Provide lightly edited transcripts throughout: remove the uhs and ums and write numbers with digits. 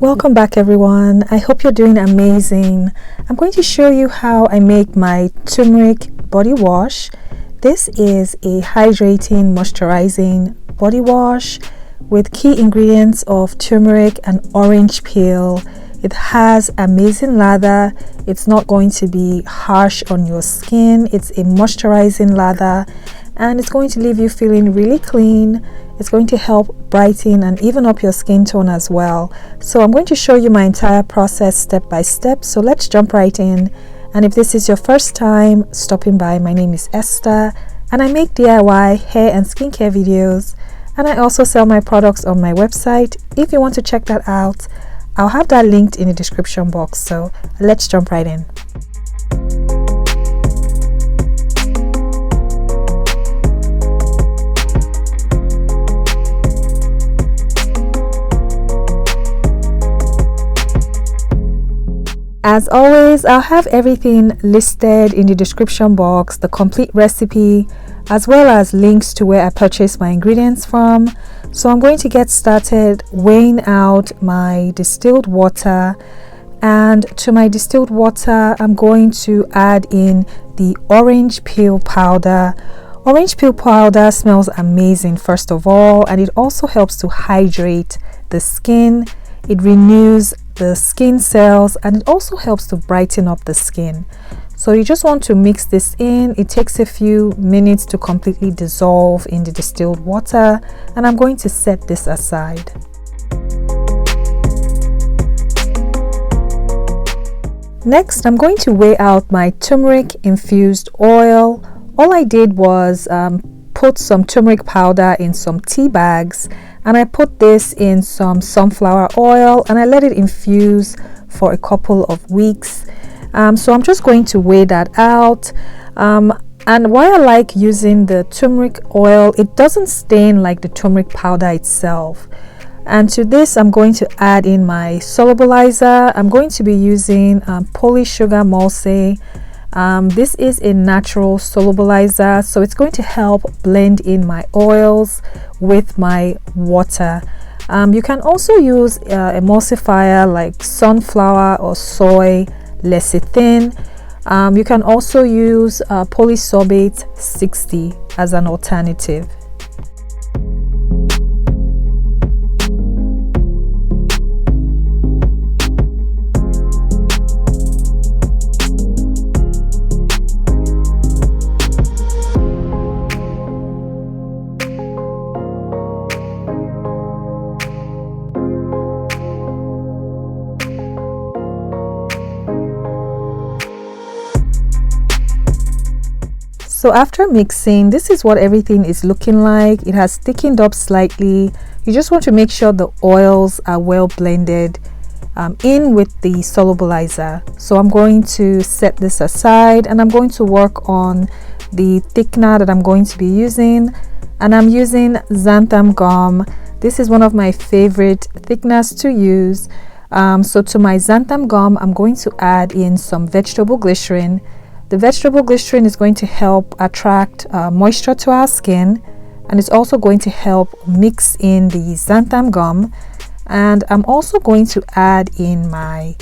Welcome back everyone. I hope you're doing amazing. I'm going to show you how I make my turmeric body wash. This is a hydrating, moisturizing body wash with key ingredients of turmeric and orange peel. It has amazing lather. It's not going to be harsh on your skin. It's a moisturizing lather and it's going to leave you feeling really clean. It's going to help brighten and even up your skin tone as well. So I'm going to show you my entire process step by step. So let's jump right in. And if this is your first time stopping by, my name is Esther and I make DIY hair and skincare videos. And I also sell my products on my website. If you want to check that out, I'll have that linked in the description box. So let's jump right in. As always, I'll have everything listed in the description box, the complete recipe, as well as links to where I purchased my ingredients from. So I'm going to get started weighing out my distilled water. And to my distilled water, I'm going to add in the orange peel powder. Orange peel powder smells amazing, first of all, and it also helps to hydrate the skin. It renews the skin cells and it also helps to brighten up the skin. So you just want to mix this in. It takes a few minutes to completely dissolve in the distilled water, and I'm going to set this aside. Next, I'm going to weigh out my turmeric infused oil. All I did was put some turmeric powder in some tea bags, and I put this in some sunflower oil and I let it infuse for a couple of weeks. So I'm just going to weigh that out. And why I like using the turmeric oil, it doesn't stain like the turmeric powder itself. And to this, I'm going to add in my solubilizer. I'm going to be using polysugar emulsion. This is a natural solubilizer, so it's going to help blend in my oils with my water. You can also use emulsifier like sunflower or soy lecithin. You can also use polysorbate 60 as an alternative. So after mixing, this is what everything is looking like. It has thickened up slightly. You just want to make sure the oils are well blended in with the solubilizer. So I'm going to set this aside and I'm going to work on the thickener that I'm going to be using. And I'm using xanthan gum. This is one of my favorite thickeners to use. So to my xanthan gum, I'm going to add in some vegetable glycerin. The vegetable glycerin is going to help attract moisture to our skin, and it's also going to help mix in the xanthan gum. And I'm also going to add in my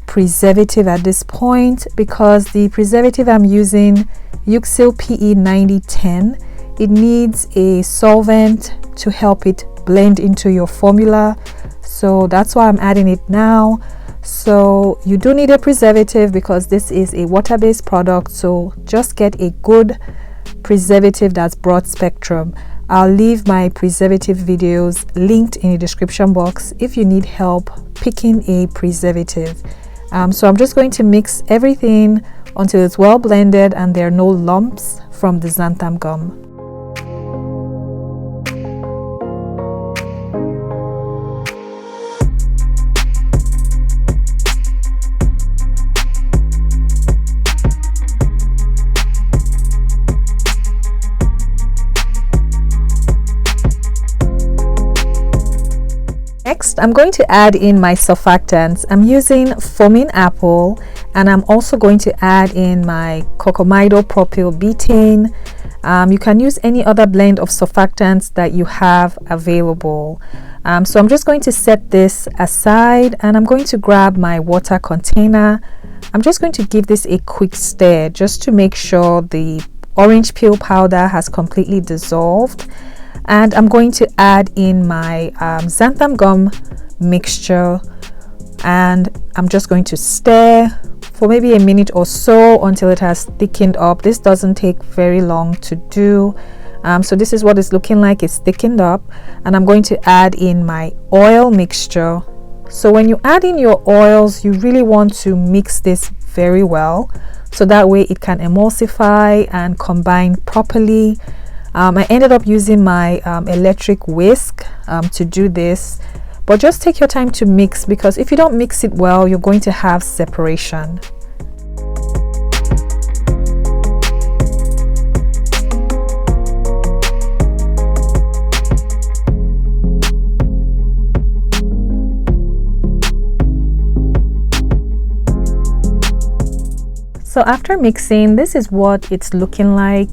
preservative at this point, because the preservative I'm using, Euxil PE 9010, it needs a solvent to help it blend into your formula. So that's why I'm adding it now. So you do need a preservative because this is a water-based product, so just get a good preservative that's broad spectrum. I'll leave my preservative videos linked in the description box if you need help picking a preservative. So I'm just going to mix everything until it's well blended and there are no lumps from the xanthan gum. Next, I'm going to add in my surfactants. I'm using foaming apple, and I'm also going to add in my cocamidopropyl betaine. You can use any other blend of surfactants that you have available. So I'm just going to set this aside, and I'm going to grab my water container. I'm just going to give this a quick stir just to make sure the orange peel powder has completely dissolved. And I'm going to add in my xanthan gum mixture, and I'm just going to stir for maybe a minute or so until it has thickened up. This doesn't take very long to do. So this is what it's looking like. It's thickened up, and I'm going to add in my oil mixture. So when you add in your oils, you really want to mix this very well, so that way it can emulsify and combine properly. I ended up using my electric whisk to do this, but just take your time to mix, because if you don't mix it well, you're going to have separation. So after mixing, this is what it's looking like.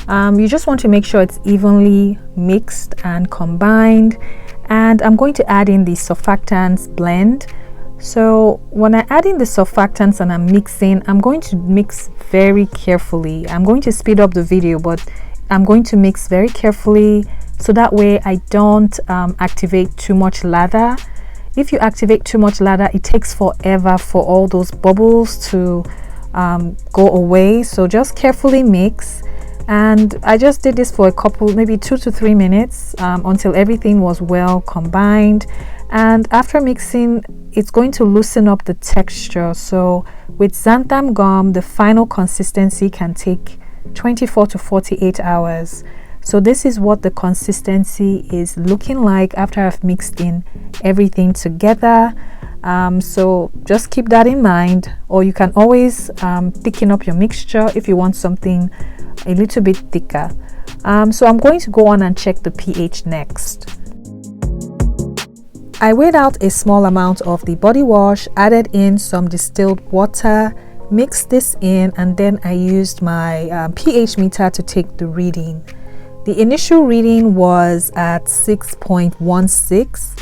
You just want to make sure it's evenly mixed and combined. And I'm going to add in the surfactants blend. So when I add in the surfactants and I'm mixing, I'm going to mix very carefully. I'm going to speed up the video, but I'm going to mix very carefully, so that way I don't activate too much lather. If you activate too much lather, it takes forever for all those bubbles to go away. So just carefully mix, and I just did this for a couple, maybe 2 to 3 minutes, until everything was well combined. And after mixing, it's going to loosen up the texture. So with xanthan gum, the final consistency can take 24 to 48 hours. So this is what the consistency is looking like after I've mixed in everything together. So just keep that in mind, or you can always thicken up your mixture if you want something a little bit thicker. So I'm going to go on and check the pH next. I weighed out a small amount of the body wash, added in some distilled water, mixed this in, and then I used my pH meter to take the reading. The initial reading was at 6.16,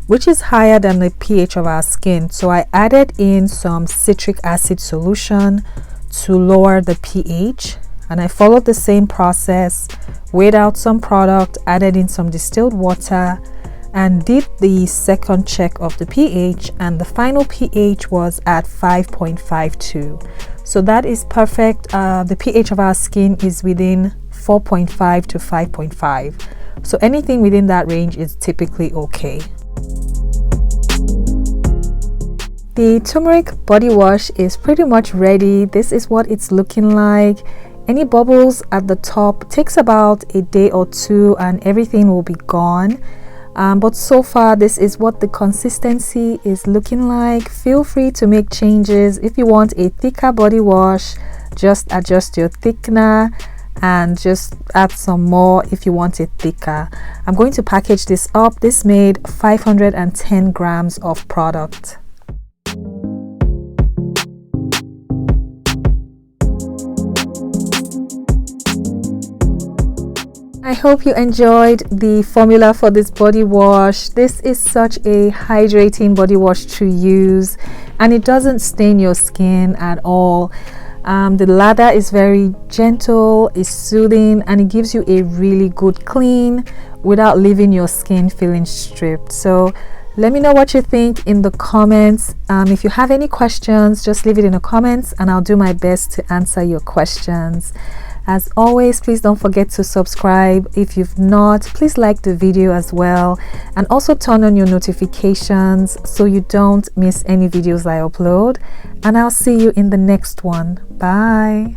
which is higher than the pH of our skin. So I added in some citric acid solution to lower the pH, and I followed the same process, weighed out some product, added in some distilled water, and did the second check of the pH, and the final pH was at 5.52. So that is perfect. The pH of our skin is within 4.5 to 5.5. So anything within that range is typically okay. The turmeric body wash is pretty much ready. This is what it's looking like. Any bubbles at the top takes about a day or two and everything will be gone. But so far, this is what the consistency is looking like. Feel free to make changes. If you want a thicker body wash, just adjust your thickener and just add some more if you want it thicker. I'm going to package this up. This made 510 grams of product. I hope you enjoyed the formula for this body wash. This is such a hydrating body wash to use, and it doesn't stain your skin at all. The lather is very gentle, it's soothing, and it gives you a really good clean without leaving your skin feeling stripped. So let me know what you think in the comments. If you have any questions, just leave it in the comments and I'll do my best to answer your questions. As always, please don't forget to subscribe. If you've not, please like the video as well, and also turn on your notifications so you don't miss any videos I upload. And I'll see you in the next one. Bye.